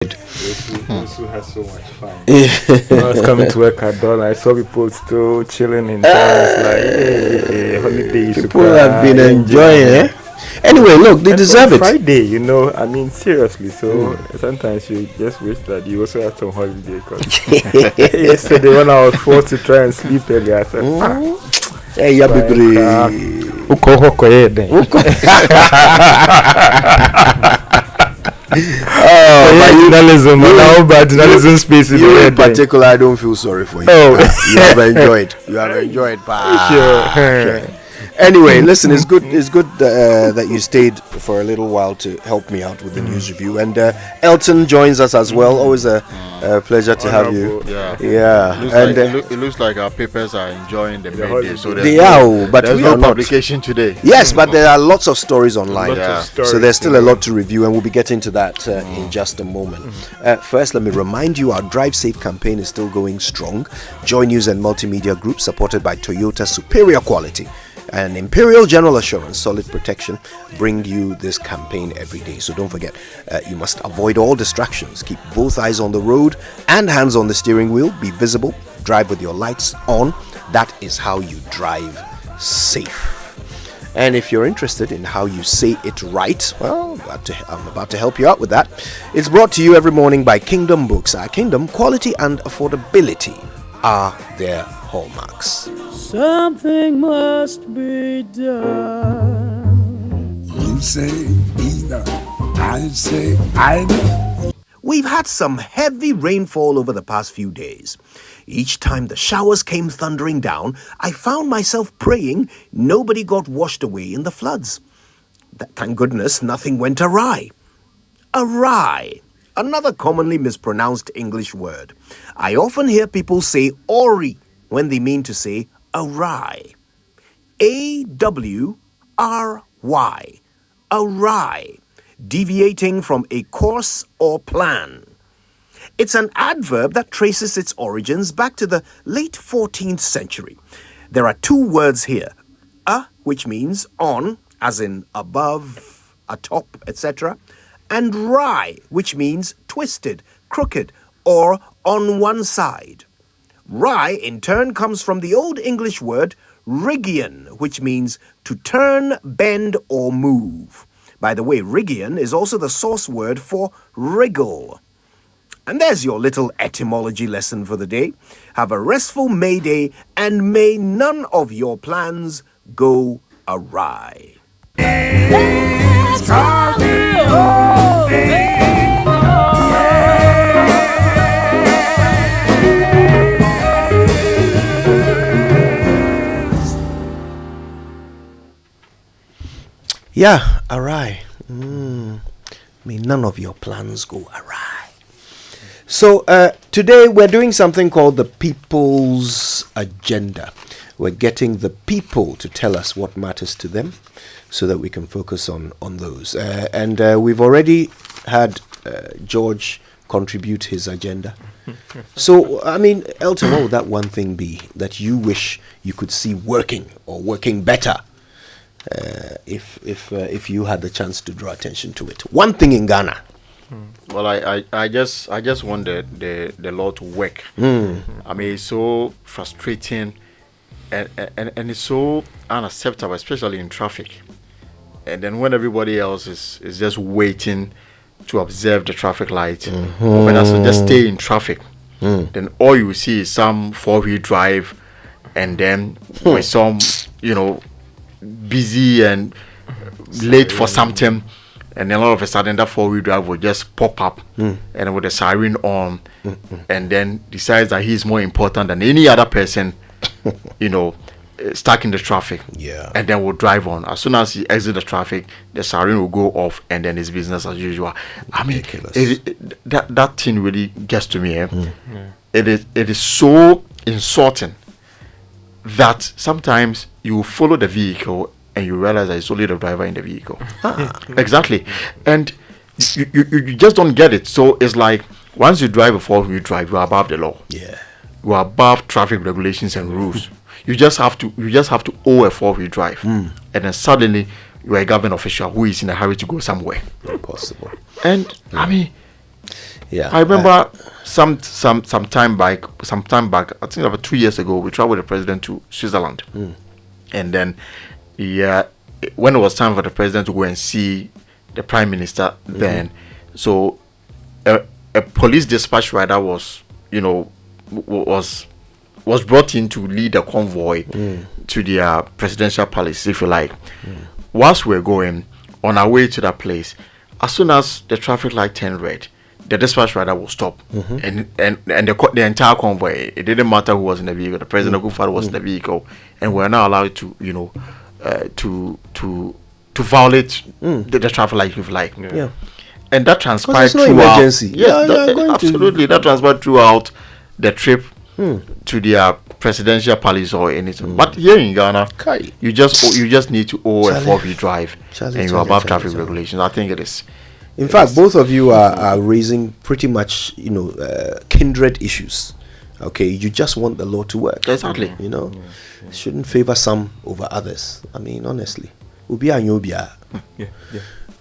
Who has so much fun. When I was coming to work at dawn, I saw people still chilling in town. It's like, hey, holidays. People have been enjoying it. Anyway, look, they deserve it. Friday, I mean, seriously. So sometimes you just wish that you also had some holiday. Yesterday, when I was forced to try and sleep early, I said, hey, yeah, baby. Journalism space in particular, I don't feel sorry for you. You have enjoyed. Sure. Anyway, listen, it's good that you stayed for a little while to help me out with the news review. And Elton joins us as well. Always a pleasure to have you. Yeah. It looks like our papers are enjoying the midday. So but there's no publication today. Yes, but there are lots of stories online. So there's still a lot to review, and we'll be getting to that in just a moment. First, let me remind you, our Drive Safe campaign is still going strong. Joy News and Multimedia Group, supported by Toyota Superior Quality and Imperial General Assurance Solid Protection, bring you this campaign every day. So don't forget, you must avoid all distractions. Keep both eyes on the road and hands on the steering wheel. Be visible. Drive with your lights on. That is how you drive safe. And if you're interested in how you say it right, well, I'm about to help you out with that. It's brought to you every morning by Kingdom Books. Our Kingdom, quality and affordability are their hallmarks. Something must be done. You say either, I say either. We've had some heavy rainfall over the past few days. Each time the showers came thundering down, I found myself praying nobody got washed away in the floods. Thank goodness nothing went awry. Awry. Another commonly mispronounced English word. I often hear people say awry when they mean to say awry. A-W-R-Y. Awry. Deviating from a course or plan. It's an adverb that traces its origins back to the late 14th century. There are two words here. Which means on, as in above, atop, etc., and wry, which means twisted, crooked, or on one side. Wry, in turn, comes from the Old English word Rhygian, which means to turn, bend, or move. By the way, Rhygian is also the source word for wriggle. And there's your little etymology lesson for the day. Have a restful May Day, and may none of your plans go awry. Yeah, awry. May none of your plans go awry. So today we're doing something called the People's Agenda. We're getting the people to tell us what matters to them so that we can focus on those. And we've already had George contribute his agenda. So, I mean, Elton, what would that one thing be that you wish you could see working or working better if you had the chance to draw attention to it? One thing in Ghana. Well, I just want the law to work. I mean, it's so frustrating and it's so unacceptable, especially in traffic. And then when everybody else is just waiting to observe the traffic light, when I just stay in traffic, then all you see is some four-wheel drive, and then with some, busy and late for something, and then all of a sudden that four-wheel drive will just pop up and with the siren on, and then decides that he's more important than any other person, stuck in the traffic, and then will drive on. As soon as he exits the traffic, the siren will go off, and then it's business as usual. I mean, that thing really gets to me. It is so insulting that sometimes you follow the vehicle and you realize that it's only the driver in the vehicle. Exactly. And you just don't get it. So it's like once you drive a four-wheel drive, you are above the law. You are above traffic regulations and rules. You just have to owe a four-wheel drive, and then suddenly you are a government official who is in a hurry to go somewhere. Impossible. And I mean, Yeah. I remember some time back. I think about 2 years ago, we traveled with the president to Switzerland, and then when it was time for the president to go and see the prime minister, then so a police dispatch rider was brought in to lead a convoy to their presidential palace, if you like. Whilst we're going on our way to that place, as soon as the traffic light turned red, the dispatch rider will stop, and the entire convoy. It didn't matter who was in the vehicle. The president of Kufar was in the vehicle, and we're not allowed to, to violate the traffic light, if you like. Yeah. And that transpired no throughout. Emergency. Yes, absolutely. That transpired throughout the trip to their presidential palace or anything. But here in Ghana, you just need to own a 4-wheel drive, and you're above traffic regulations. I think it is. In fact, both of you are raising pretty much, kindred issues. Okay, you just want the law to work. Exactly. Shouldn't favor some over others. I mean, honestly. Yeah.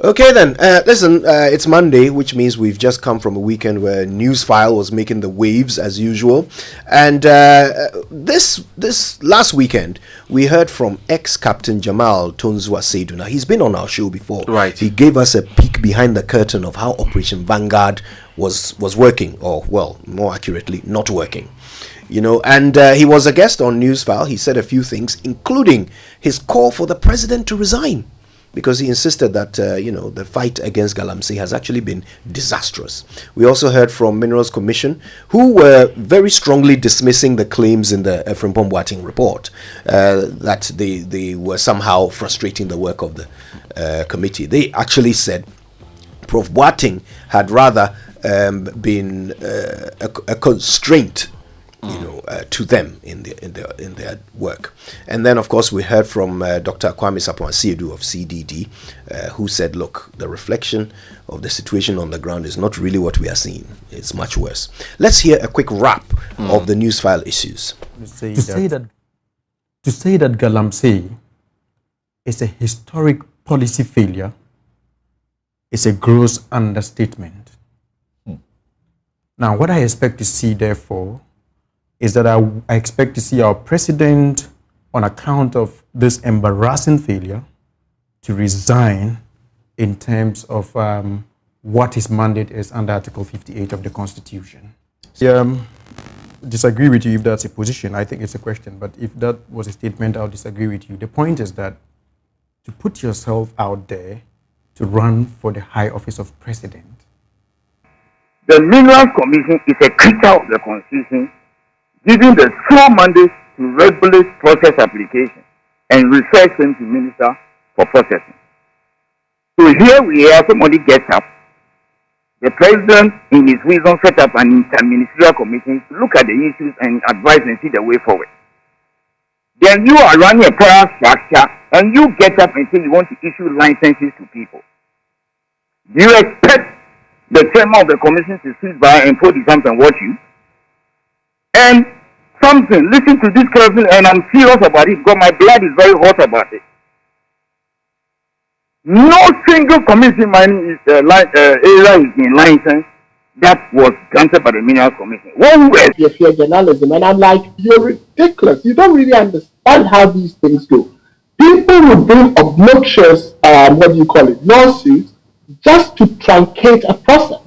Okay then, listen, it's Monday, which means we've just come from a weekend where Newsfile was making the waves as usual. And this last weekend, we heard from ex-Captain Jamal Tonzua Seydou. Now, he's been on our show before. Right. He gave us a peek behind the curtain of how Operation Vanguard was working, or, well, more accurately, not working. And he was a guest on Newsfile. He said a few things, including his call for the president to resign, because he insisted that, the fight against Galamsey has actually been disastrous. We also heard from Minerals Commission, who were very strongly dismissing the claims in the Frimpong Boateng report that they were somehow frustrating the work of the committee. They actually said Prof. Boateng had rather been a constraint to them in their work. And then, of course, we heard from Dr. Kwame Sapon-Siedu of CDD, who said, look, the reflection of the situation on the ground is not really what we are seeing. It's much worse. Let's hear a quick wrap of the Newsfile issues. To say that Galamsey is a historic policy failure is a gross understatement. Now, what I expect to see, therefore, is that I expect to see our president, on account of this embarrassing failure, to resign in terms of what his mandate is under Article 58 of the Constitution. Disagree with you if that's a position. I think it's a question. But if that was a statement, I'll disagree with you. The point is that to put yourself out there to run for the high office of president. The Minerals Commission is a creature of the Constitution, giving the sole mandate to regulate process application and refer them to minister for processing. So here we are, somebody gets up, the president in his wisdom set up an interministerial committee to look at the issues and advise and see the way forward. Then you are running a power structure and you get up and say you want to issue licenses to people. Do you expect the chairman of the commission to sit by and put his hands and watch you? And something, listen to this carefully, and I'm serious about it because my blood is very hot about it. No single commission mining area is in license that was granted by the Minerals Commission. One way. You fear journalism, and I'm like, you're ridiculous. You don't really understand how these things go. People will bring obnoxious, lawsuits just to truncate a process.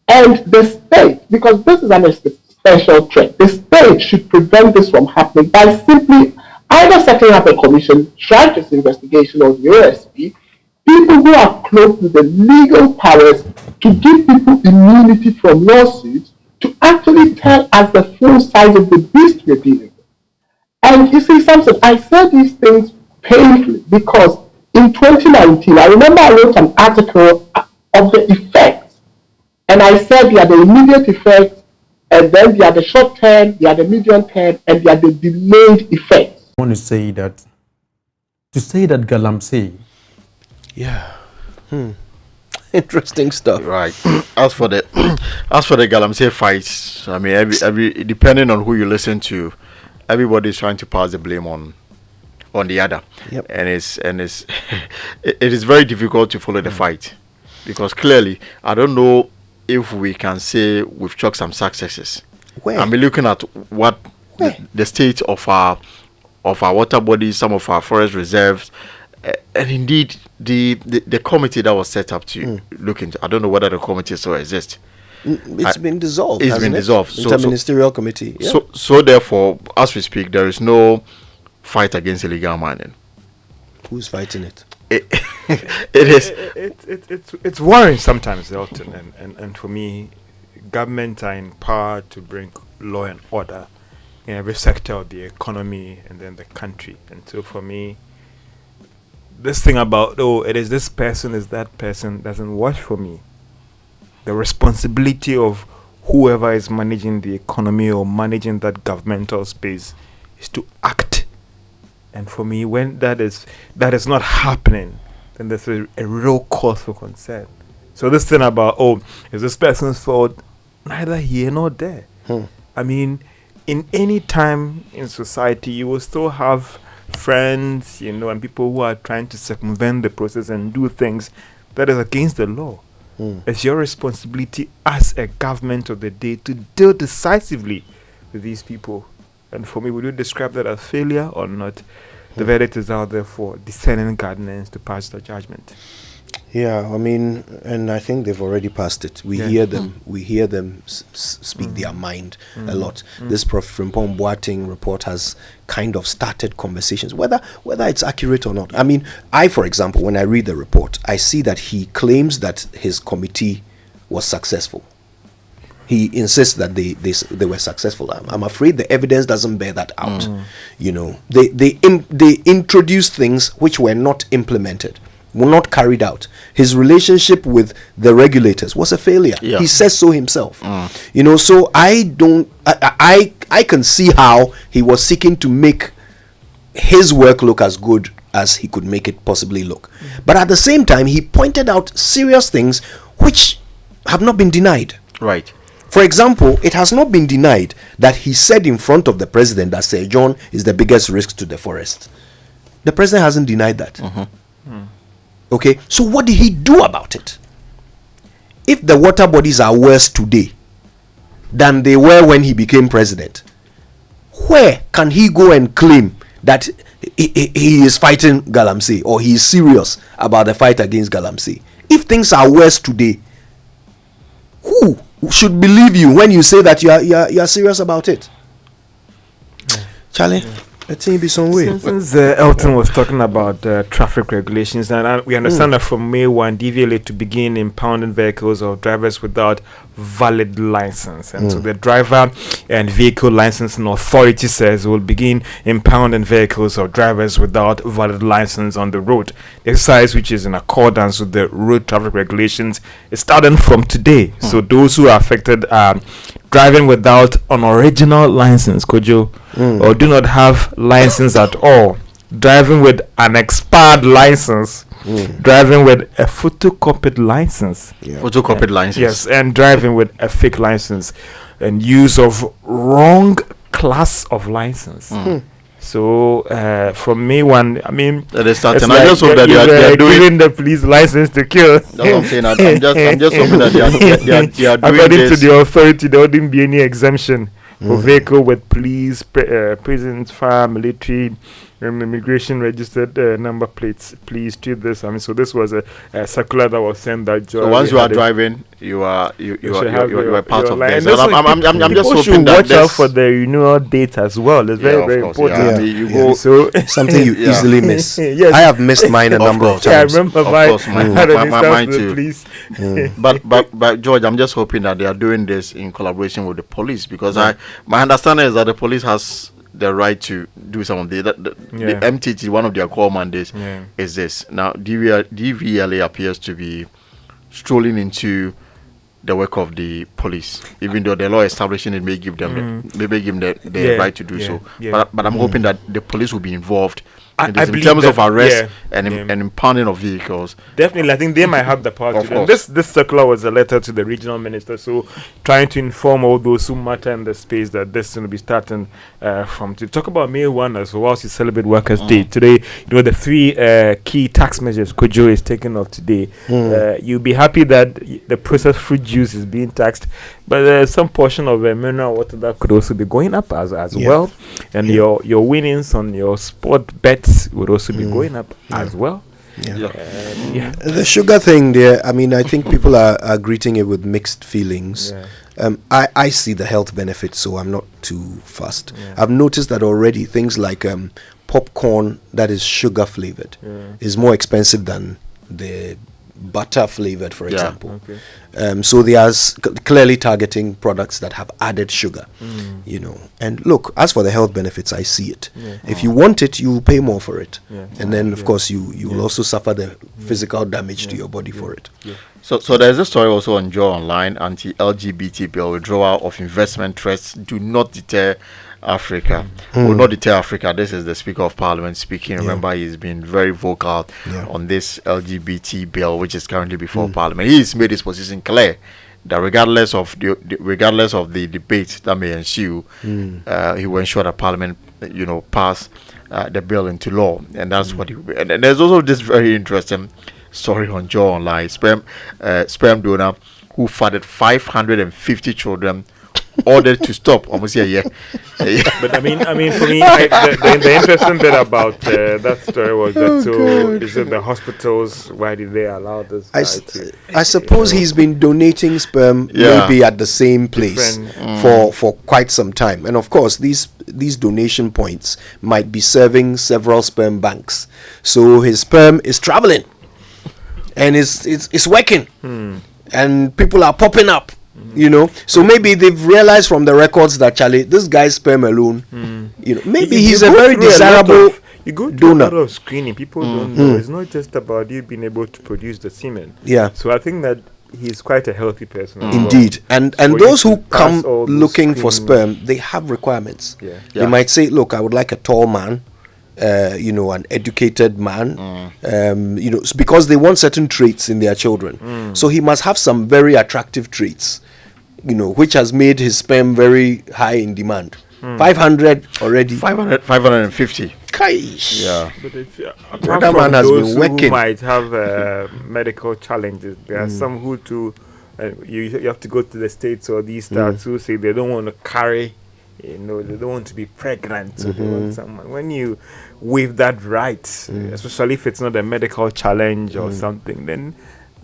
And the state, because this is an special threat, the state should prevent this from happening by simply either setting up a commission, trying this investigation, or the OSP, people who are close to the legal powers to give people immunity from lawsuits to actually tell us the full size of the beast we're dealing with. And you see, Samson, I said these things painfully because in 2019, I remember I wrote an article of the effects, and I said they are the immediate effects, and then they are the short term, they are the medium term, and they are the delayed effects. I want to say that Galamsey. Yeah. Interesting stuff. Right. As for the Galamsey fights, I mean, every depending on who you listen to, everybody's trying to pass the blame on the other. Yep. And it is very difficult to follow the fight, because clearly I don't know if we can say we've chalked some successes. Where? I mean, looking at what the state of our water bodies, some of our forest reserves, and indeed the committee that was set up to look into. I don't know whether the committee still exists. It's been dissolved. It's been dissolved. Interministerial committee. Yeah. So therefore, as we speak, there is no fight against illegal mining. Who's fighting it? It's worrying sometimes, Elton, and for me, government are in power to bring law and order in every sector of the economy and then the country. And so for me, this thing about it is this person, is that person, doesn't work for me. The responsibility of whoever is managing the economy or managing that governmental space is to act. And for me, when that is not happening, then there's a real cause for concern. So this thing about, is this person's fault? Neither here nor there. I mean, in any time in society, you will still have friends, and people who are trying to circumvent the process and do things that is against the law. It's your responsibility as a government of the day to deal decisively with these people. And for me, would you describe that as failure or not? The verdict is out there for discerning guardians to pass the judgment. Yeah, I mean, and I think they've already passed it. We hear them speak their mind a lot. This Prof. Frimpong Boateng report has kind of started conversations, whether it's accurate or not. I mean, for example, when I read the report, I see that he claims that his committee was successful. He insists that they were successful. I'm afraid the evidence doesn't bear that out. They introduced things which were not implemented, were not carried out. His relationship with the regulators was a failure. Yeah. He says so himself. So I can see how he was seeking to make his work look as good as he could make it possibly look. But at the same time, he pointed out serious things which have not been denied. Right. For example, it has not been denied that he said in front of the president that Sir John is the biggest risk to the forest. The president hasn't denied that. Okay, so what did he do about it? If the water bodies are worse today than they were when he became president, where can he go and claim that he is fighting Galamsey or he is serious about the fight against Galamsey? If things are worse today, who should believe you when you say that you are serious about it? Charlie? Let me be some way. Since Elton was talking about traffic regulations, and we understand that from May 1, DVLA to begin impounding vehicles of drivers without valid license. And so the driver and vehicle licensing authority says will begin impounding vehicles of drivers without valid license on the road. The exercise, which is in accordance with the road traffic regulations, is starting from today. So those who are affected are driving without an original license, Kojo, or do not have license at all, driving with an expired license, driving with a photocopied license, photocopied license, yes, and driving with a fake license, and use of wrong class of license. So from May 1, I mean, that is starting. I just hope that they are giving the police license to kill. That's what I'm saying. I'm just hoping that they are doing according this. to the authority, there wouldn't be any exemption for vehicle with police, prisons, fire, military, immigration registered number plates. Please treat this. I mean, so this was a circular that was sent that. So once you are driving, you are part of this. I'm just that hoping that watch out for the renewal date as well. It's very very important. Yeah. You go so something you easily miss. Yes. I have missed mine a number of times. I remember mine too. But George, I'm just hoping that they are doing this in collaboration with the police, because my understanding is that the police has the right to do some of the MTT. One of their core mandates is this. Now DVLA appears to be strolling into the work of the police, even though the law establishing it may give them the right to do so. But I'm hoping that the police will be involved I in believe terms of that, arrest yeah, and impounding of vehicles. Definitely, I think they might have the power to Of do it. And course. this circular was a letter to the regional minister, so trying to inform all those who matter in the space that this is going to be starting from. To talk about May 1 as well, whilst you celebrate Workers' Day today, the three key tax measures Kojo is taking off today. You'll be happy that the processed fruit juice is being taxed, but some portion of mineral water that could also be going up as well, and your winnings on your sport bets would also be going up as well. The sugar thing there, I mean, I think people are greeting it with mixed feelings. I see the health benefits, so I'm not too fussed. I've noticed that already things like popcorn that is sugar flavored is more expensive than the butter flavored, for example. So they are clearly targeting products that have added sugar, And look, as for the health benefits, I see it. If you want it, you will pay more for it, and then of course you will also suffer the physical damage to your body for it. So there's a story also on Joe Online. Anti-LGBT bill withdrawal of investment threats do not deter Africa. Will not deter Africa. This is the Speaker of Parliament speaking. Remember, he's been very vocal on this LGBT bill, which is currently before Parliament. He's made his position clear that regardless of the debate that may ensue, he will ensure that Parliament, pass the bill into law, and that's what he. And there's also this very interesting story on Joe Online. Sperm donor who fathered 550 children ordered to stop almost a year. But I mean, for me, the interesting bit about that story was that is it the hospitals? Why did they allow this guy I suppose he's been donating sperm maybe at the same place for quite some time, and of course these donation points might be serving several sperm banks. So his sperm is traveling, and it's working, and people are popping up. So maybe they've realized from the records that Charlie, this guy's sperm alone, maybe he's a very desirable you go to donor. a lot of screening. People don't know. It's not just about you being able to produce the semen. So I think that he's quite a healthy person. Indeed. And those who come looking for sperm, they have requirements. They might say, look, I would like a tall man, an educated man, because they want certain traits in their children. So he must have some very attractive traits, which has made his sperm very high in demand. 500 already. 550. Kaish. Yeah. But if Brother man has those been working. who might have medical challenges, there are some who too. You have to go to the States or these stars who say they don't want to carry. They don't want to be pregnant. So they want someone. When you waive that right, especially if it's not a medical challenge or something, then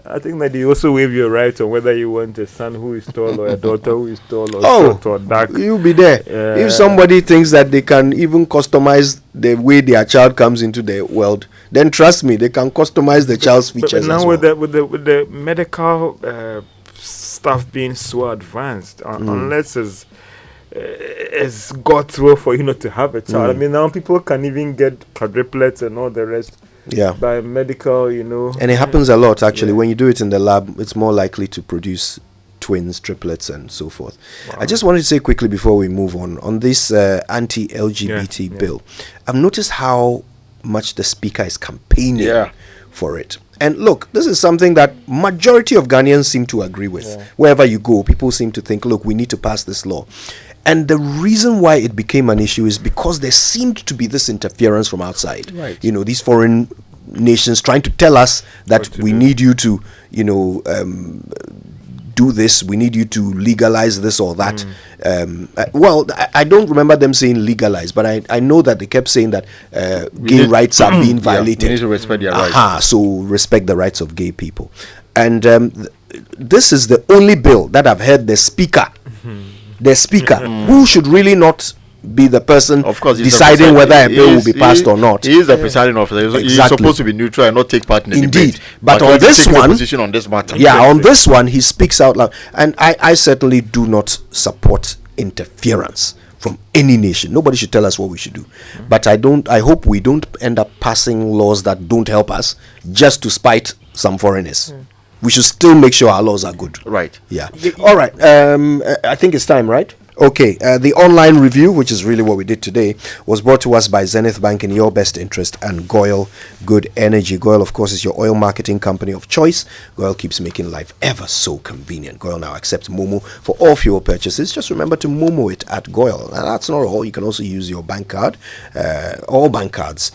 I think that you also waive your right on whether you want a son who is tall or a daughter who is tall or short or dark. You'll be there. If somebody thinks that they can even customize the way their child comes into the world, then trust me, they can customize the child's features. But now as well. with the medical stuff being so advanced, unless it's God's will for you not to have a child. I mean, now people can even get quadruplets and all the rest. By medical, And it happens a lot, actually. When you do it in the lab, it's more likely to produce twins, triplets, and so forth. I just wanted to say quickly before we move on this anti-LGBT bill. I've noticed how much the speaker is campaigning for it. And look, this is something that majority of Ghanaians seem to agree with. Wherever you go, people seem to think, look, we need to pass this law. And the reason why it became an issue is because there seemed to be this interference from outside. These foreign nations trying to tell us that we need you to, do this, we need you to legalize this or that. I don't remember them saying legalize, but I know that they kept saying that gay rights are being violated. We need to respect their rights. So respect the rights of gay people. And this is the only bill that I've heard the speaker, who should really not be the person of course, deciding whether a bill will be passed or not. He is the presiding officer. He's supposed to be neutral and not take part in the debate. But on this one, position on this matter. on this one, he speaks out loud. And I certainly do not support interference from any nation. Nobody should tell us what we should do. But I hope we don't end up passing laws that don't help us just to spite some foreigners. We should still make sure our laws are good. Right. Yeah. All right. I think it's time, right? Okay, the online review, which is really what we did today, was brought to us by Zenith Bank in your best interest and Goyle Good Energy. Goyle, of course, is your oil marketing company of choice. Goyle keeps making life ever so convenient. Goyle now accepts Momo for all fuel purchases. Just remember to Momo it at Goyle. Now, that's not all. You can also use your bank card. All bank cards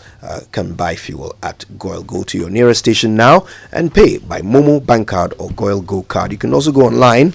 can buy fuel at Goyle. Go to your nearest station now and pay by Momo Bank Card or Goyle Go Card. You can also go online.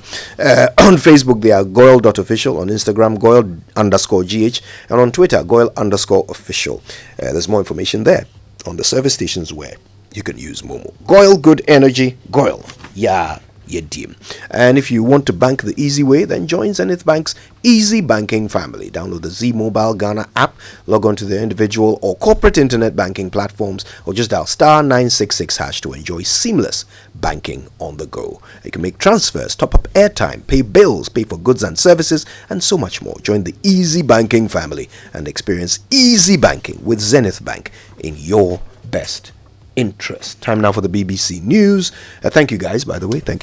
On Facebook, they are Goyle.official. On Instagram, Goyle_GH, and on Twitter, Goyle_official. There's more information there on the service stations where you can use Momo. Goyle Good Energy, Goyle. Yeah, you dim. And if you want to bank the easy way, then join Zenith Bank's Easy Banking family. Download the Z Mobile Ghana app, log on to their individual or corporate internet banking platforms, or just dial *966# to enjoy seamless banking on the go. You can make transfers, top up airtime, pay bills, pay for goods and services, and so much more. Join the Easy Banking family and experience easy banking with Zenith Bank in your best interest. Time now for the BBC News. Thank you guys, by the way. Thank you very